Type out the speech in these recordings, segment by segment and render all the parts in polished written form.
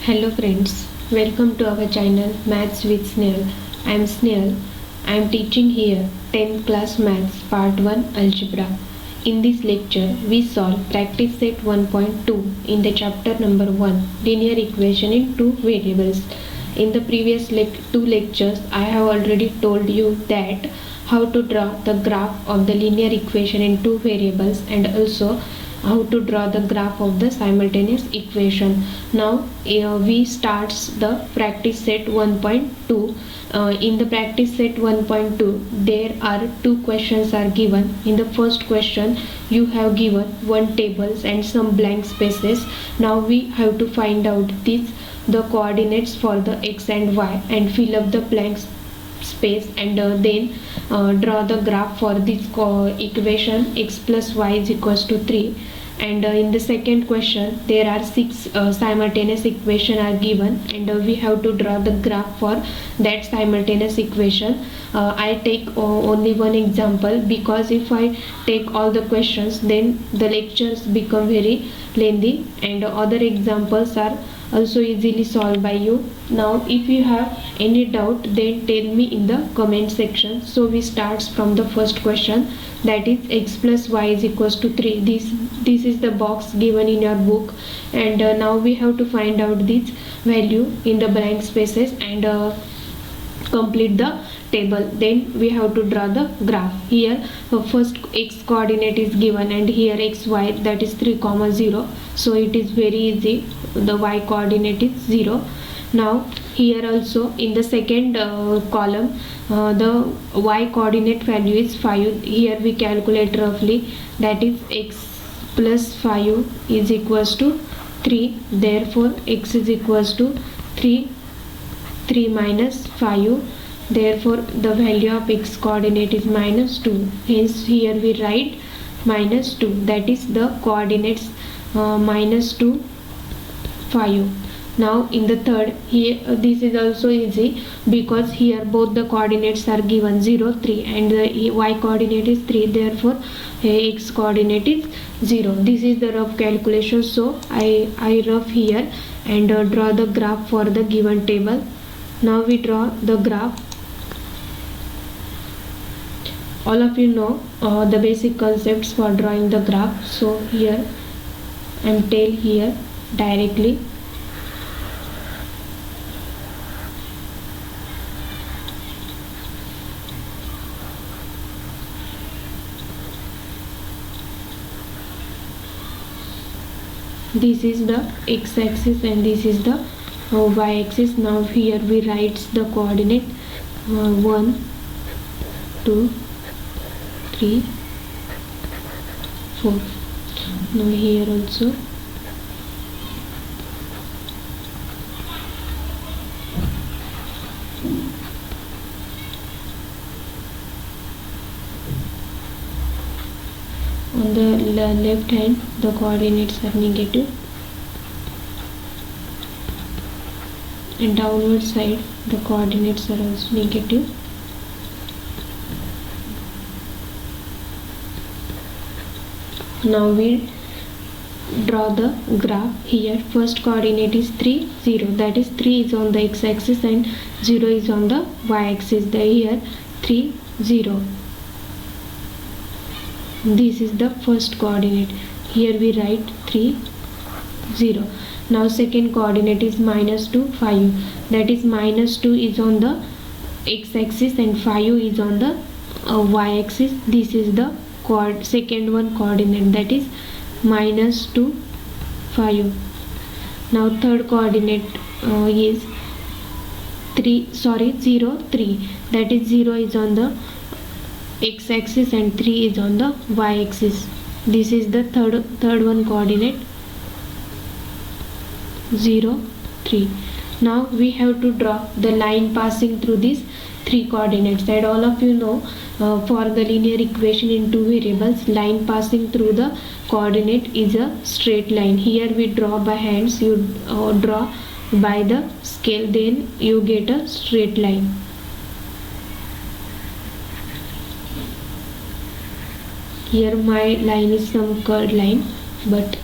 Hello friends, welcome to our channel Maths with Snail. I am Snail. I am teaching here 10th class Maths Part 1 Algebra. In this lecture, we solve practice set 1.2 in the chapter number 1 linear equation in two variables. In the previous two lectures, I have already told you that how to draw the graph of the linear equation in two variables and also how to draw the graph of the simultaneous equation. Now we starts the practice set 1.2. In the practice set 1.2 there are two questions are given. In the first question you have given one tables and some blank spaces. Now we have to find out the coordinates for the x and y and fill up the blank space and then draw the graph for this equation x plus y is equals to 3. And in the second question there are six simultaneous equation are given and we have to draw the graph for that simultaneous equation. I take only one example because if I take all the questions then the lectures become very lengthy, and other examples are also easily solved by you. Now if you have any doubt then tell me in the comment section. So we starts from the first question, that is x plus y is equals to 3. This is the box given in your book, and now we have to find out this value in the blank spaces and complete the table. Then we have to draw the graph. Here first x coordinate is given and here xy, that is 3 comma 0, so it is very easy. The y coordinate is 0. Now here also in the second column the y coordinate value is 5. Here we calculate roughly, that is x plus 5 is equals to 3. Therefore x is equals to 3 minus 5. Therefore the value of x coordinate is minus 2. Hence here we write minus 2, that is the coordinates minus 2, 5. Now in the third, here this is also easy because here both the coordinates are given 0, 3 and the y coordinate is 3. Therefore x coordinate is 0. This is the rough calculation, so I rough here and draw the graph for the given table. Now we draw the graph. All of you know the basic concepts for drawing the graph, so here I am tell here directly. This is the x-axis and this is the y-axis. Now here we write the coordinate 1, 2, 3, 4. Now here also on the left hand the coordinates are negative and downward side the coordinates are also negative. Now we draw the graph. Here first coordinate is 3, 0, that is 3 is on the x-axis and 0 is on the y-axis. Here 3, 0. This is the first coordinate. Here we write 3, 0. Now second coordinate is minus 2, 5, that is minus 2 is on the x-axis and 5 is on the y-axis. This is the second one coordinate, that is minus 2, 5. Now third coordinate is 0, 3, that is 0 is on the x-axis and 3 is on the y-axis. This is the third one coordinate 0, 3. Now we have to draw the line passing through these three coordinates, and all of you know for the linear equation in two variables, line passing through the coordinate is a straight line. Here we draw by hands, you draw by the scale, then you get a straight line. Here my line is some curved line, but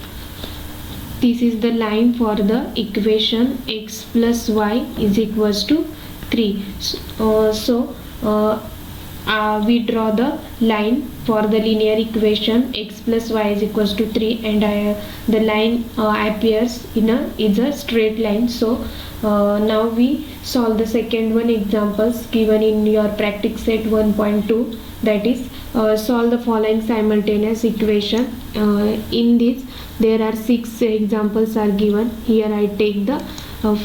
This is the line for the equation x plus y is equals to 3. We draw the line for the linear equation x plus y is equals to 3, and the line appears is a straight line. So now we solve the second one examples given in your practice set 1.2, that is solve the following simultaneous equation. In this there are 6 examples are given. Here I take the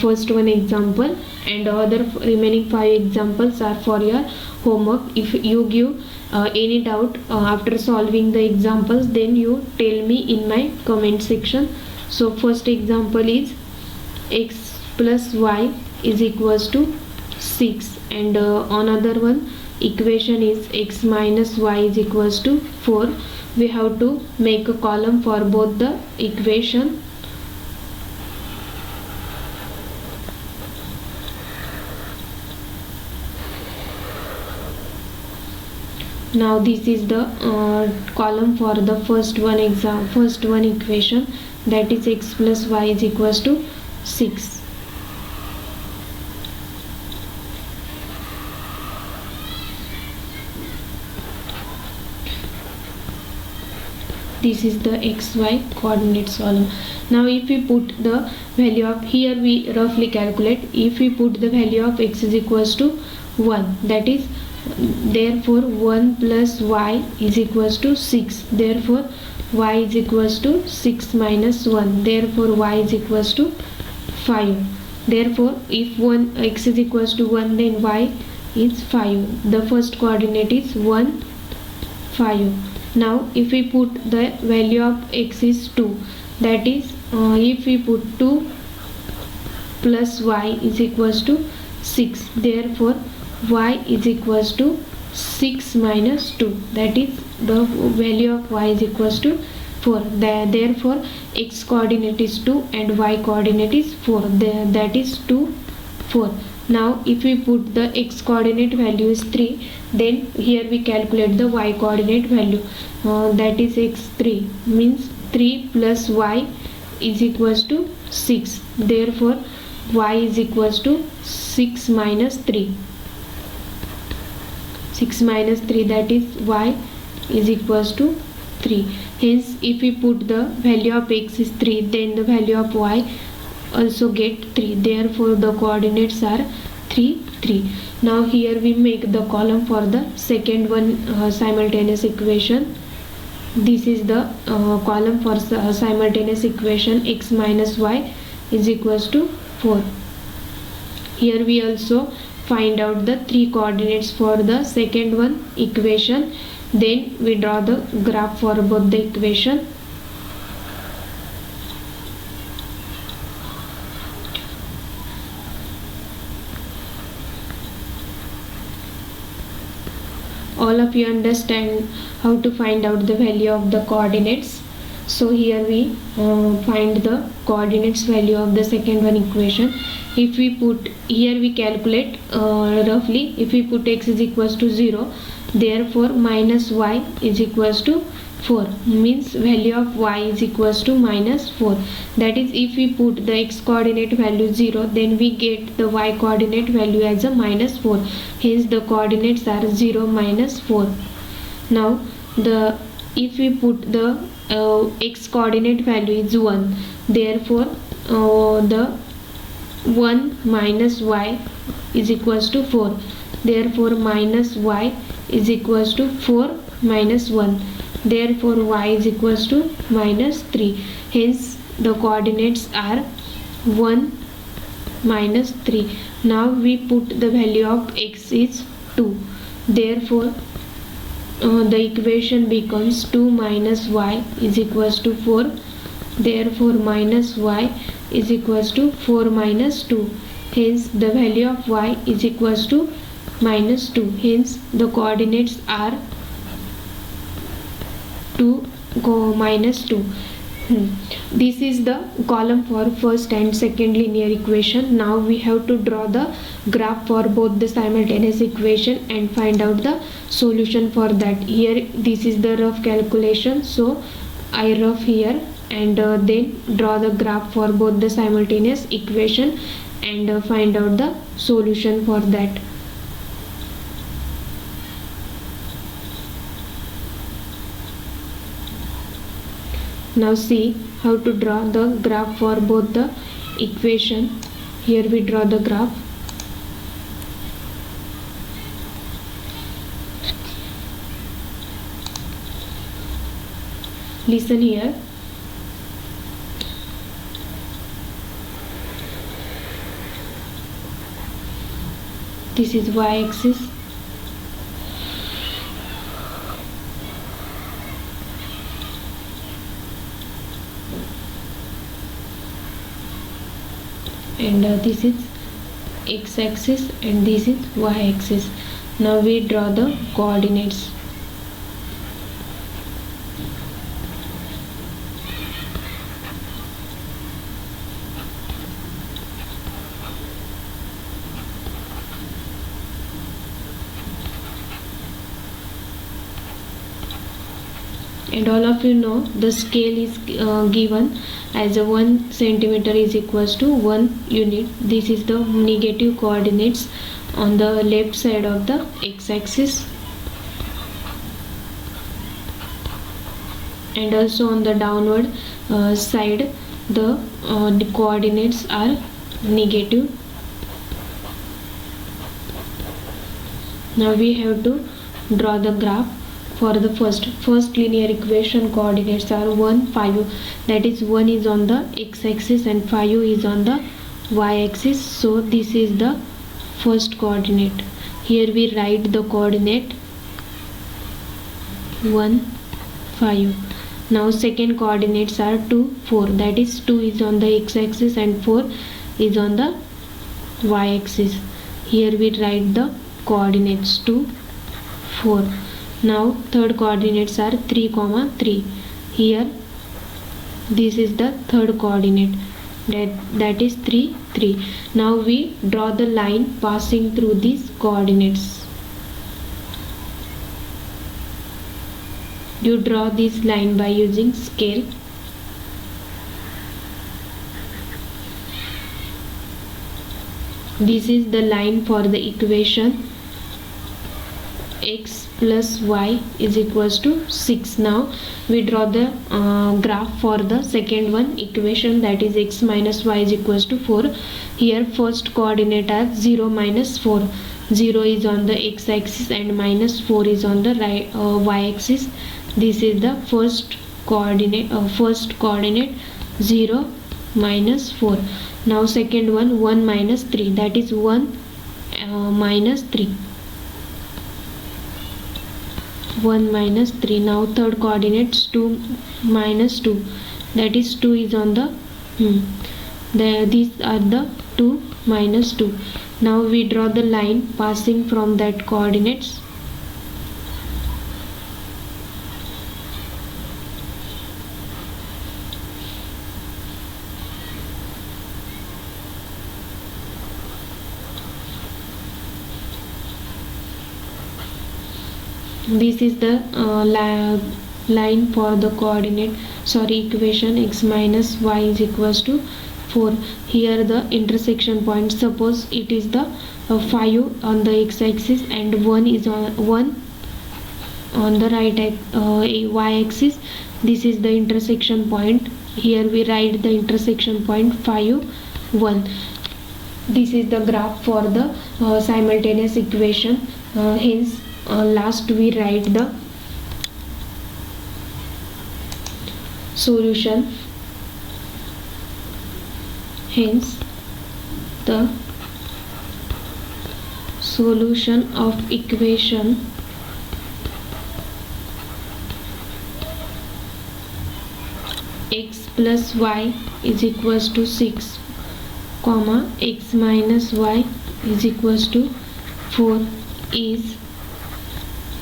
first one example, and other remaining 5 examples are for your homework. If you give any doubt after solving the examples, then you tell me in my comment section. So first example is x plus y is equals to 6, and another one equation is x minus y is equals to 4. We have to make a column for both the equation. Now this is the column for the first one equation, that is x plus y is equals to 6. This is the xy coordinates column. Now if we put the value of, here we roughly calculate, if we put the value of x is equals to 1, that is therefore 1 plus y is equals to 6, therefore y is equals to 6 minus 1, therefore y is equals to 5. Therefore if x is equals to 1, then y is 5. The first coordinate is 1, 5. Now if we put the value of x is 2, that is if we put 2 plus y is equals to 6, therefore y is equals to 6 minus 2, that is the value of y is equals to 4. Therefore x coordinate is 2 and y coordinate is 4, that is 2, 4. Now if we put the x coordinate value is 3, then here we calculate the y coordinate value, that is x3, means 3 plus y is equals to 6, therefore y is equals to 6 minus 3. 6 minus 3, that is y is equals to 3. Hence if we put the value of x is 3, then the value of y also get 3, therefore the coordinates are 3, 3. Now here we make the column for the second one simultaneous equation. This is the column for simultaneous equation x minus y is equals to 4. Here we also find out the 3 coordinates for the second one equation, then we draw the graph for both the equation. All of you understand how to find out the value of the coordinates. So here we find the coordinates value of the second one equation. If we put, here we calculate roughly, if we put x is equals to 0, therefore minus y is equals to 4, means value of y is equals to minus 4. That is, if we put the x coordinate value 0, then we get the y coordinate value as a minus 4. Hence the coordinates are 0, minus 4. Now if we put the x coordinate value is 1, therefore the 1 minus y is equals to 4, therefore minus y is equals to 4 minus 1, therefore y is equals to minus 3. Hence the coordinates are 1, minus 3. Now we put the value of x is 2, therefore the equation becomes 2 minus y is equals to 4, therefore minus y is equals to 4 minus 2. Hence the value of y is equals to minus 2. Hence the coordinates are 2, minus 2. This is the column for first and second linear equation. Now we have to draw the graph for both the simultaneous equation and find out the solution for that. Here this is the rough calculation, so I rough here and then draw the graph for both the simultaneous equation and find out the solution for that. Now see how to draw the graph for both the equation. Here we draw the graph. Listen here. This is y-axis. And this is x-axis and this is y-axis. Now we draw the coordinates. And all of you know the scale is given as a 1 centimeter is equals to 1 unit. This is the negative coordinates on the left side of the x-axis, and also on the downward side the coordinates are negative. Now we have to draw the graph. For the first linear equation, coordinates are 1, 5. That is 1 is on the x-axis and 5 is on the y-axis. So this is the first coordinate. Here we write the coordinate 1, 5. Now second coordinates are 2, 4. That is 2 is on the x-axis and 4 is on the y-axis. Here we write the coordinates 2, 4. Now third coordinates are 3, 3. Here this is the third coordinate, that is 3, 3. Now we draw the line passing through these coordinates. You draw this line by using scale. This is the line for the equation x plus y is equals to 6. Now we draw the graph for the second one equation, that is x minus y is equals to 4. Here first coordinate are 0, minus 4. 0 is on the x-axis and minus 4 is on the y-axis. This is the first coordinate 0, minus 4. Now second one 1 minus 3, that is 1 minus 3. 1 minus 3. Now third coordinates 2 minus 2, that is 2 is on the these are the 2 minus 2. Now we draw the line passing from that coordinates. This is the line for the equation x minus y is equals to 4. Here the intersection point, suppose it is the 5 on the x-axis and 1 is on the right y-axis. This is the intersection point. Here we write the intersection point 5, 1. This is the graph for the simultaneous equation. Hence last we write the solution. Hence the solution of equation x plus y is equals to 6, x minus y is equals to 4 is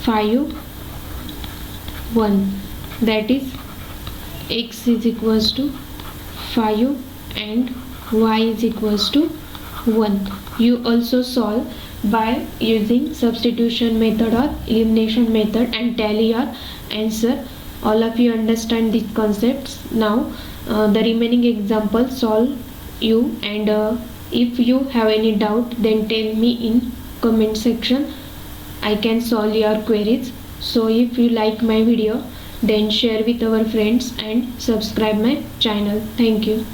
5, 1. That is x is equals to 5 and y is equals to 1. You also solve by using substitution method or elimination method and tally your answer. all of you understand these concepts. Now the remaining examples solve you, and if you have any doubt, then tell me in comment section. I can solve your queries. So if you like my video, then share with our friends and subscribe my channel. Thank you.